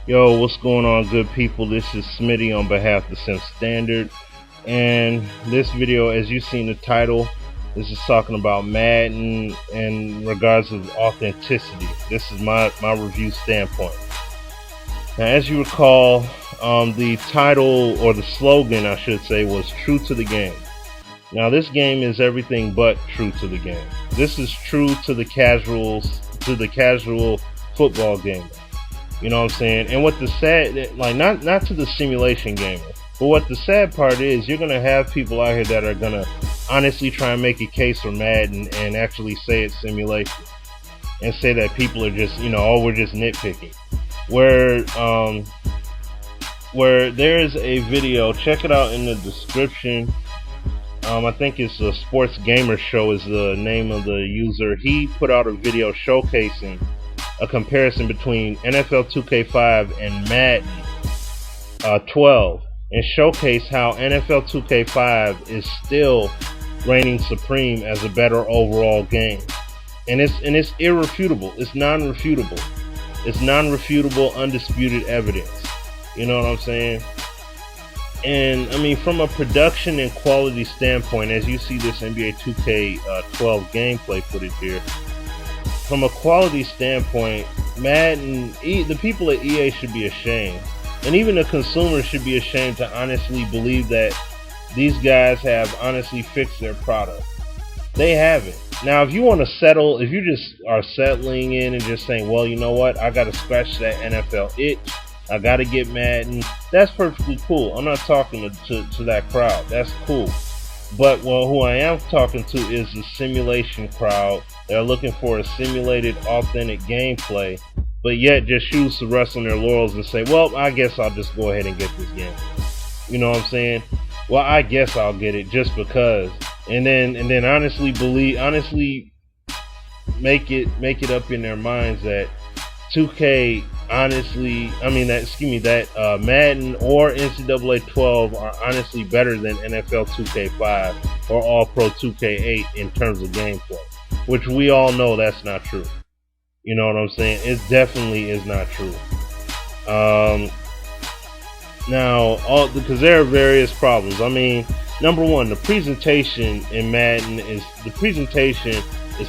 Yo, what's going on, good people? This is Smitty on behalf of the Sim Standard, and this video, as you see in the title, this is talking about Madden in regards of authenticity. This is my review standpoint. Now, as you recall, the title, or the slogan I should say, was "True to the Game." Now, this game is everything but true to the game. This is true to the casual football gamer. You know what I'm saying? And what the sad, like, not to the simulation gamer, but what the sad part is, you're gonna have people out here that are gonna honestly try and make a case for Madden and actually say it's simulation, and say that people are just, oh, we're just nitpicking. Where there's a video, check it out in the description. I think it's a sportsgamershow is the name of the user. He put out a video showcasing a comparison between NFL 2K5 and Madden 12, and showcase how NFL 2K5 is still reigning supreme as a better overall game. And it's irrefutable. It's non-refutable. It's non-refutable, undisputed evidence. You know what I'm saying? And I mean, from a production and quality standpoint, as you see this NBA 2K12 gameplay footage here, from a quality standpoint, Madden, the people at EA should be ashamed, and even the consumers should be ashamed to honestly believe that these guys have honestly fixed their product. They haven't. Now, if you want to settle, if you just are settling in and just saying, well, you know what, I got to scratch that NFL itch, I got to get Madden, that's perfectly cool. I'm not talking to that crowd. That's cool. But who I am talking to is the simulation crowd. They're looking for a simulated, authentic gameplay, but yet just choose to rest on their laurels and say, well, I guess I'll just go ahead and get this game. You know what I'm saying? Well, I guess I'll get it just because. And then honestly make it up in their minds that 2K that Madden or NCAA 12 are honestly better than NFL 2K5 or All Pro 2K8 in terms of gameplay, which we all know that's not true. You know what I'm saying? It definitely is not true. Because there are various problems. I mean, number one, the presentation in Madden is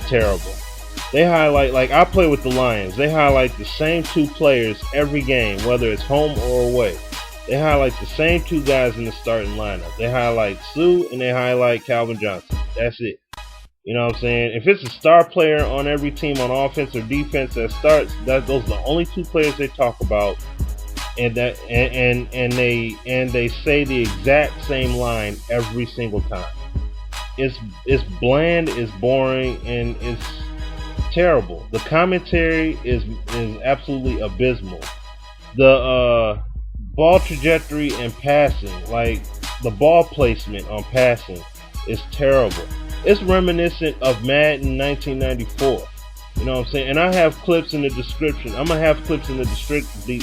terrible. They highlight, like, I play with the Lions. They highlight the same two players every game, whether it's home or away. They highlight the same two guys in the starting lineup. They highlight Sue and they highlight Calvin Johnson. That's it. You know what I'm saying? If it's a star player on every team on offense or defense that starts, those are the only two players they talk about, and they say the exact same line every single time. It's bland, it's boring, and it's terrible. The commentary is absolutely abysmal. The ball trajectory and passing, like the ball placement on passing, is terrible. It's reminiscent of Madden 1994. You know what I'm saying? And I have clips in the description. I'm gonna have clips in the description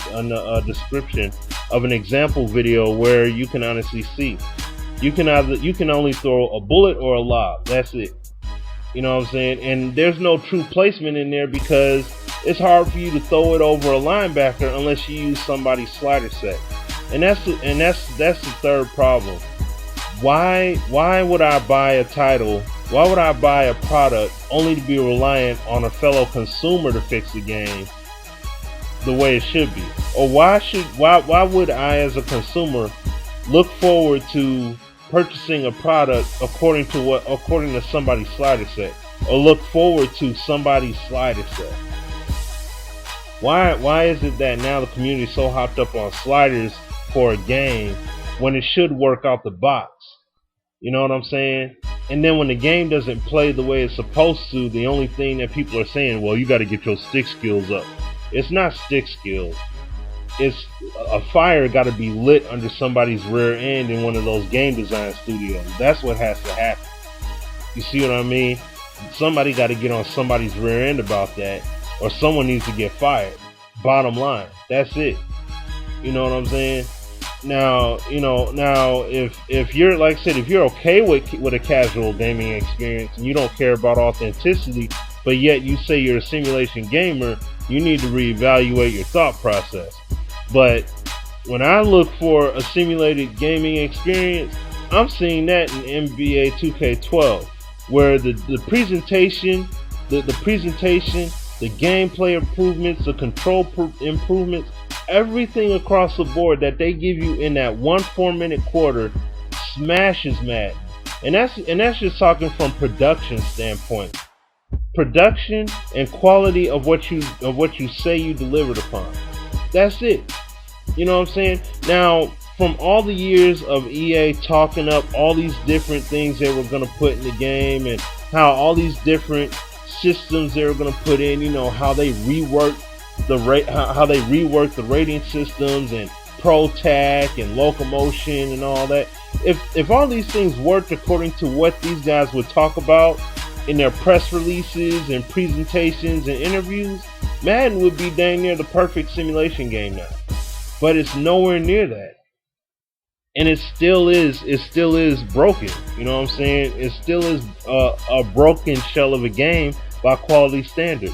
of an example video where you can honestly see. You can only throw a bullet or a lob. That's it. You know what I'm saying? And there's no true placement in there because it's hard for you to throw it over a linebacker unless you use somebody's slider set. And that's the third problem. Why would I buy a title? Why would I buy a product only to be reliant on a fellow consumer to fix the game the way it should be? Or why would I, as a consumer, look forward to purchasing a product according to somebody's slider set, or look forward to somebody's slider set? Why is it that now the community is so hopped up on sliders for a game when it should work out the box? You know what I'm saying? And then when the game doesn't play the way it's supposed to, the only thing that people are saying, well, you got to get your stick skills up. It's not stick skills. It's a fire got to be lit under somebody's rear end in one of those game design studios. That's what has to happen. You see what I mean? Somebody got to get on somebody's rear end about that, or someone needs to get fired. Bottom line, that's it. You know what I'm saying? Now, if you're, like I said, if you're okay with a casual gaming experience and you don't care about authenticity, but yet you say you're a simulation gamer, you need to reevaluate your thought process. But when I look for a simulated gaming experience, I'm seeing that in NBA 2K12, where the presentation, the gameplay improvements, the control improvements, everything across the board that they give you in that 1 4-minute quarter smashes Madden. And that's just talking from production standpoint. Production and quality of what you say you delivered upon. That's it. You know what I'm saying? Now, from all the years of EA talking up all these different things they were going to put in the game, and how all these different systems they were going to put in, you know, how they reworked the rating systems and Pro Tac and locomotion and all that. If all these things worked according to what these guys would talk about in their press releases and presentations and interviews, Madden would be dang near the perfect simulation game now. But it's nowhere near that. And it still is broken. You know what I'm saying? It still is a broken shell of a game by quality standard.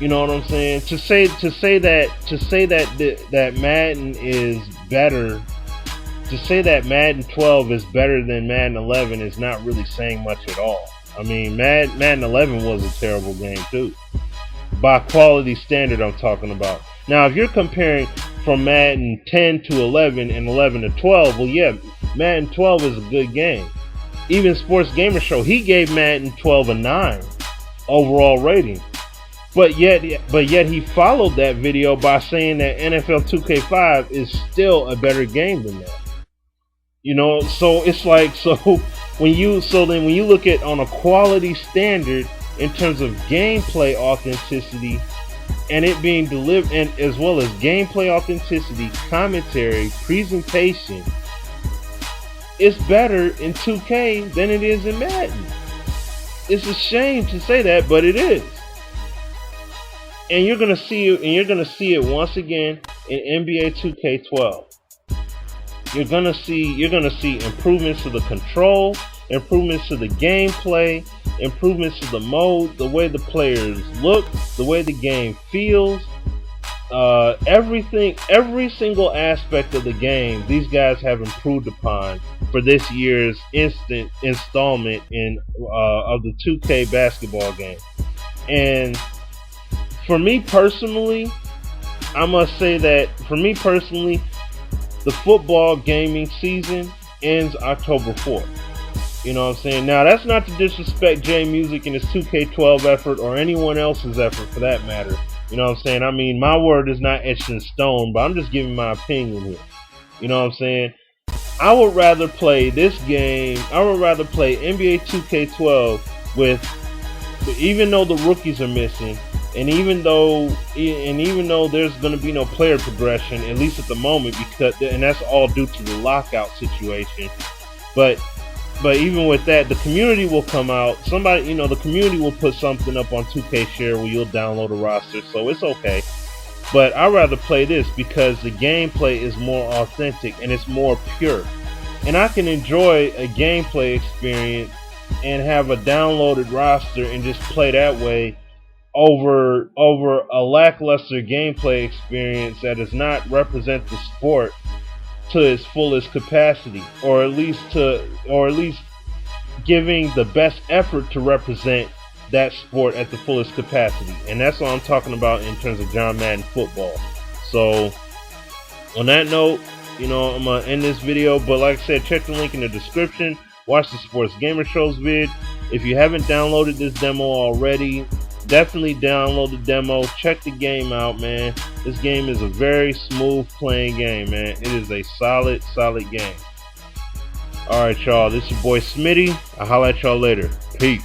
You know what I'm saying? To say that Madden is better, to say that Madden 12 is better than Madden 11 is not really saying much at all. I mean, Madden 11 was a terrible game too. By quality standard, I'm talking about. Now, if you're comparing from Madden 10 to 11 and 11 to 12, well, yeah, Madden 12 is a good game. Even Sports Gamershow, he gave Madden 12 a 9 overall rating. But yet he followed that video by saying that NFL 2K5 is still a better game than that. You know, so it's like, when you look at on a quality standard in terms of gameplay authenticity and it being delivered, and as well as gameplay authenticity, commentary, presentation, it's better in 2K than it is in Madden. It's a shame to say that, but it is. And you're gonna see it once again in NBA 2K12. You're gonna see improvements to the control, improvements to the gameplay, improvements to the mode, the way the players look, the way the game feels, everything, every single aspect of the game. These guys have improved upon for this year's instant installment of the 2K basketball game. And for me personally, I must say that for me personally, the football gaming season ends October 4th. You know what I'm saying? Now, that's not to disrespect J Music and his 2K12 effort, or anyone else's effort for that matter. You know what I'm saying? I mean, my word is not etched in stone, but I'm just giving my opinion here. You know what I'm saying? I would rather play this game. I would rather play NBA 2K12 with, even though the rookies are missing, and even though there's going to be no player progression, at least at the moment, and that's all due to the lockout situation. But even with that, the community will come out. The community will put something up on 2K Share where you'll download a roster, so it's okay. But I'd rather play this because the gameplay is more authentic and it's more pure. And I can enjoy a gameplay experience and have a downloaded roster and just play that way over a lackluster gameplay experience that does not represent the sport to its fullest capacity, or at least giving the best effort to represent that sport at the fullest capacity. And that's what I'm talking about in terms of John Madden football. So on that note, I'm gonna end this video, but like I said, check the link in the description, watch the Sports Gamer Show's vid. If you haven't downloaded this demo already, definitely download the demo. Check the game out, man. This game is a very smooth playing game, man. It is a solid game. Alright, y'all. This is your boy Smitty. I'll holler at y'all later. Peace.